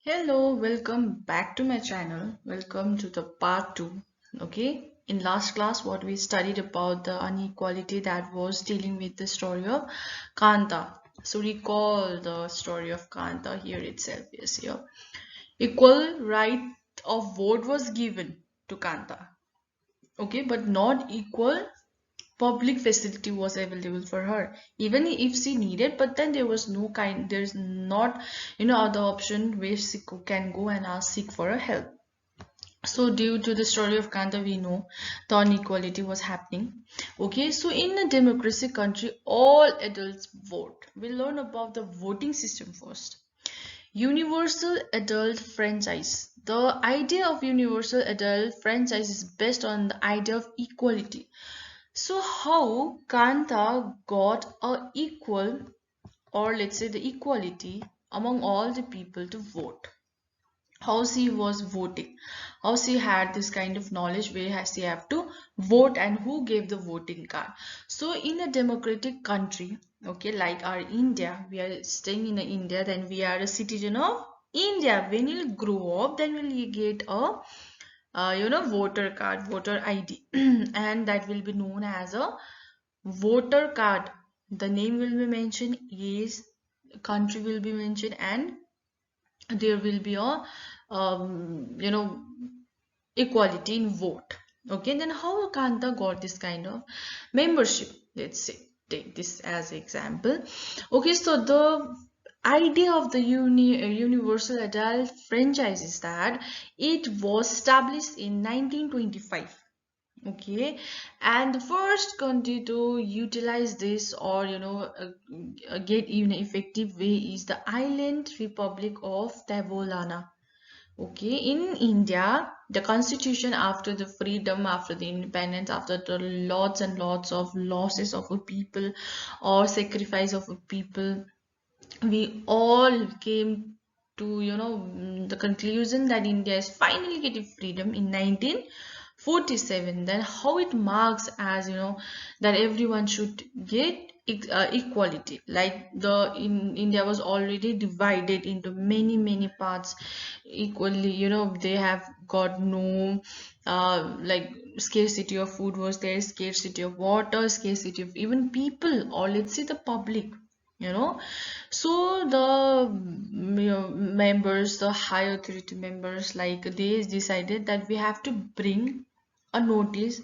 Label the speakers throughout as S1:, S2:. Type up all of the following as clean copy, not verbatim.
S1: Hello, welcome back to my channel. Welcome to the part 2. Okay, in last class, what we studied about the inequality that was dealing with the story of Kanta. So, recall the story of Kanta here itself. Yes, here. Equal right of vote was given to Kanta. Okay, but not equal public facility was available for her even if she needed, but then there was no kind, there's not other option where she can go and ask seek for a help. So due to the story of Kanta, we know the inequality was happening. Okay, so in a democracy country, all adults vote. We'll learn about the voting system first. Universal adult franchise. The idea of universal adult franchise is based on the idea of equality. So how Kanta got a equal, or let's say the equality among all the people to vote? How she was voting? How she had this kind of knowledge where has she have to vote and who gave the voting card? So in a democratic country, okay, like our India, we are staying in India, then we are a citizen of India. When you grow up, then will you get a voter card, voter ID, and that will be known as a voter card. The name will be mentioned, is country will be mentioned, and there will be a equality in vote. Okay, then how Kanta got this kind of membership? Let's say take this as example. Okay, so the idea of the universal adult franchise is that it was established in 1925. Okay, and the first country to utilize this, or get even effective way, is the island republic of Tavolana. Okay, in India, the constitution, after the freedom, after the independence, after the lots and lots of losses of a people or sacrifice of a people, we all came to the conclusion that India is finally getting freedom in 1947. Then how it marks as that everyone should get equality, like the in India was already divided into many parts equally. They have got no like scarcity of food was there, scarcity of water, scarcity of even people, or let's say the public. you know so the members, the high authority members, like they decided that we have to bring a notice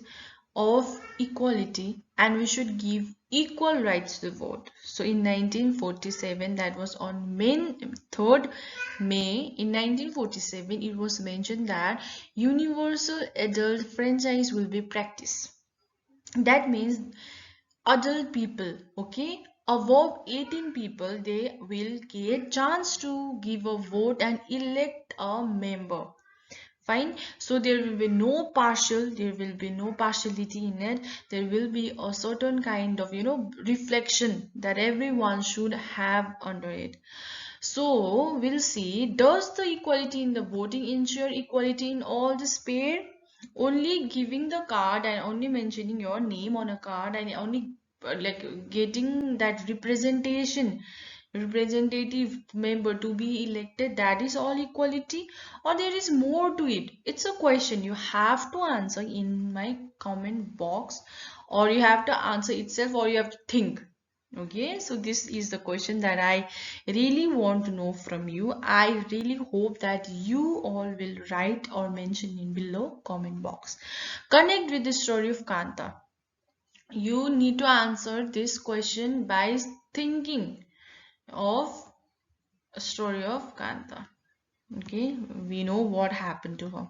S1: of equality and we should give equal rights to vote. So in 1947, that was on May 3rd May in 1947, it was mentioned that universal adult franchise will be practiced. That means adult people, okay, above 18 people, they will get chance to give a vote and elect a member. Fine, so there will be no partial, there will be no partiality in it. There will be a certain kind of reflection that everyone should have under it. So we'll see, does the equality in the voting ensure equality in all the sphere? Only giving the card and only mentioning your name on a card and only like getting that representative member to be elected, that is all equality, or there is more to it? It's a question you have to answer in my comment box, or you have to answer itself, or you have to think. Okay, so this is the question that I really want to know from you. I really hope that you all will write or mention in below comment box. Connect with the story of Kanta. You need to answer this question by thinking of a story of Kanta. Okay, we know what happened to her.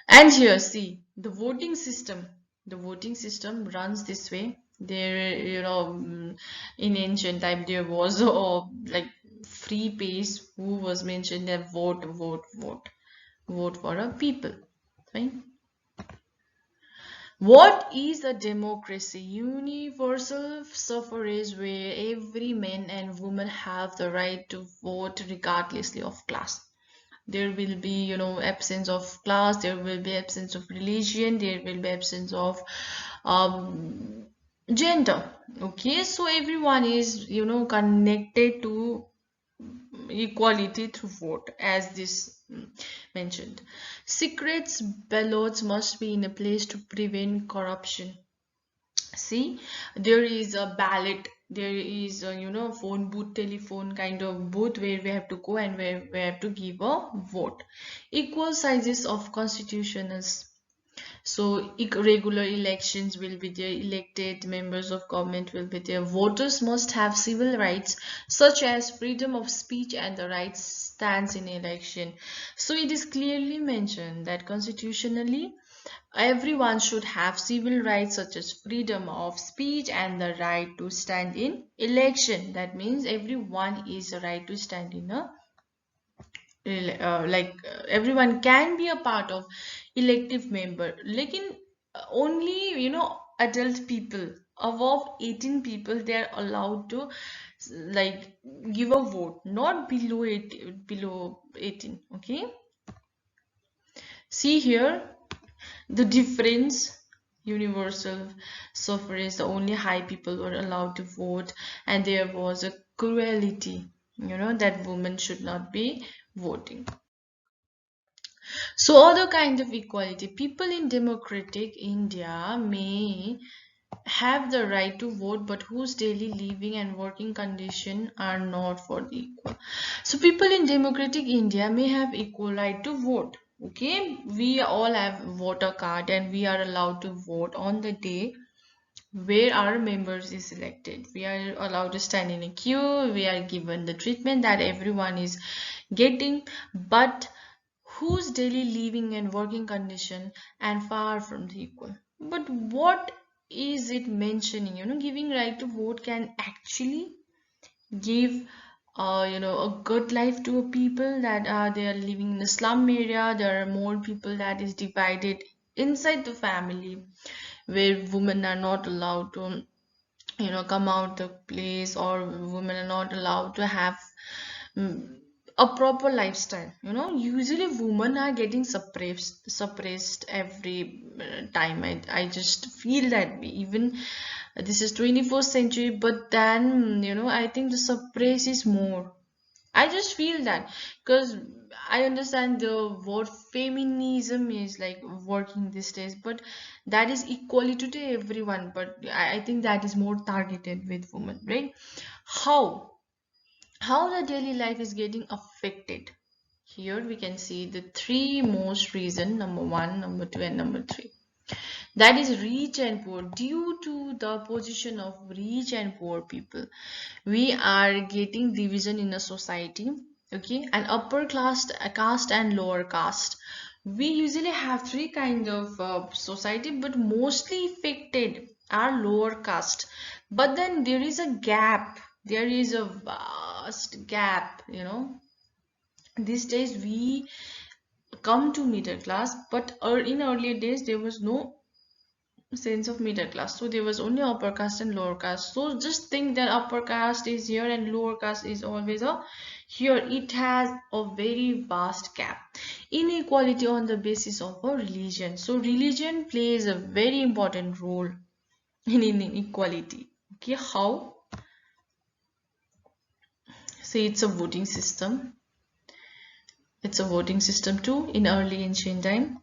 S1: And here, see, the voting system. The voting system runs this way. There, in ancient time, there was like free pace who was mentioned that vote for a people. Fine. What is a democracy? Universal suffrage where every man and woman have the right to vote regardlessly of class. There will be absence of class, there will be absence of religion, there will be absence of um, gender. Okay, so everyone is connected to equality through vote, as this mentioned. Secrets ballots must be in a place to prevent corruption. See, there is a ballot, there is a, phone booth, telephone kind of booth where we have to go and where we have to give a vote. Equal sizes of constitutionals. So regular elections will be there, elected members of government will be there. Voters must have civil rights such as freedom of speech and the right stands in election. So it is clearly mentioned that constitutionally everyone should have civil rights such as freedom of speech and the right to stand in election. That means everyone is a right to stand in a everyone can be a part of elective member. Lekin only adult people above 18 people, they are allowed to like give a vote, not below 18. Okay, see here the difference. Universal suffrage, the only high people were allowed to vote, and there was a cruelty, that women should not be voting. So other kind of equality, people in democratic India may have the right to vote but whose daily living and working condition are not for the equal. So people in democratic India may have equal right to vote. Okay, we all have voter card and we are allowed to vote on the day where our members is elected. We are allowed to stand in a queue, we are given the treatment that everyone is getting, but whose daily living and working condition and far from the equal. But what is it mentioning? Giving right to vote can actually give a good life to a people that they are living in a slum area. There are more people that is divided inside the family, where women are not allowed to come out the place, or women are not allowed to have mm, a proper lifestyle. Usually women are getting suppressed every time. I just feel that even this is 21st century, but then I think the suppress is more. I just feel that, because I understand the word feminism is like working these days, but that is equality to everyone. But I think that is more targeted with women, right? How? How the daily life is getting affected? Here we can see the three most reason: number one, number two, and number three. That is rich and poor. Due to the position of rich and poor people, we are getting division in a society. Okay, and upper class, caste, and lower caste. We usually have three kind of society, but mostly affected are lower caste. But then there is a gap. There is a vast gap. These days we come to middle class, but in earlier days there was no sense of middle class, so there was only upper caste and lower caste. So just think that upper caste is here and lower caste is always a here. It has a very vast gap. Inequality on the basis of a religion. So religion plays a very important role in inequality. Okay, how? Say it's a voting system. It's a voting system too in early ancient time.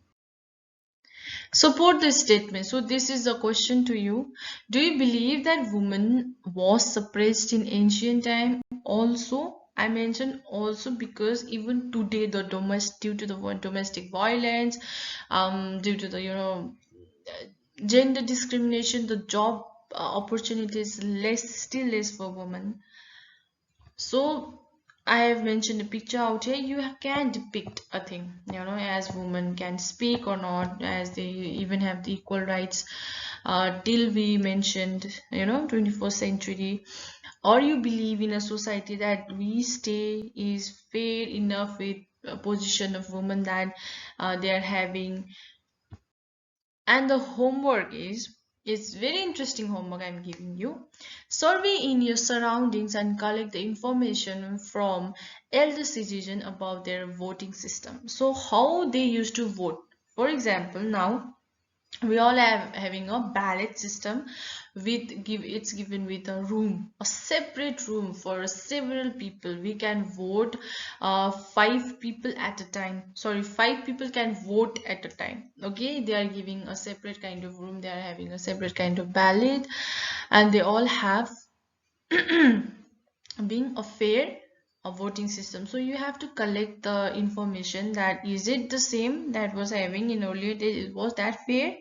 S1: Support this statement. So this is a question to you. Do you believe that women was suppressed in ancient time? Also, I mentioned also because even today the due to the domestic violence, due to the gender discrimination, the job opportunities still less for women. So I have mentioned a picture out here. You can depict a thing, as women can speak or not, as they even have the equal rights till we mentioned, 21st century. Or you believe in a society that we stay is fair enough with a position of women that they are having. And the homework is, it's very interesting homework I'm giving you. Survey in your surroundings and collect the information from elder citizens about their voting system. So how they used to vote. For example, now we all have having a ballot system with it's given with a room, a separate room for several people. We can vote 5 people at a time, sorry, 5 people can vote at a time. Okay, they are giving a separate kind of room, they are having a separate kind of ballot, and they all have being a fair voting system. So you have to collect the information that is it the same that was having in earlier days, was that fair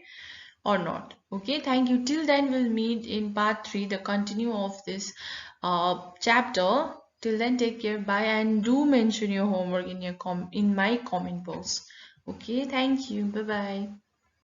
S1: or not. Okay, thank you. Till then, we'll meet in part 3, the continue of this chapter. Till then, take care, bye, and do mention your homework in your in my comment box. Okay, thank you, bye bye.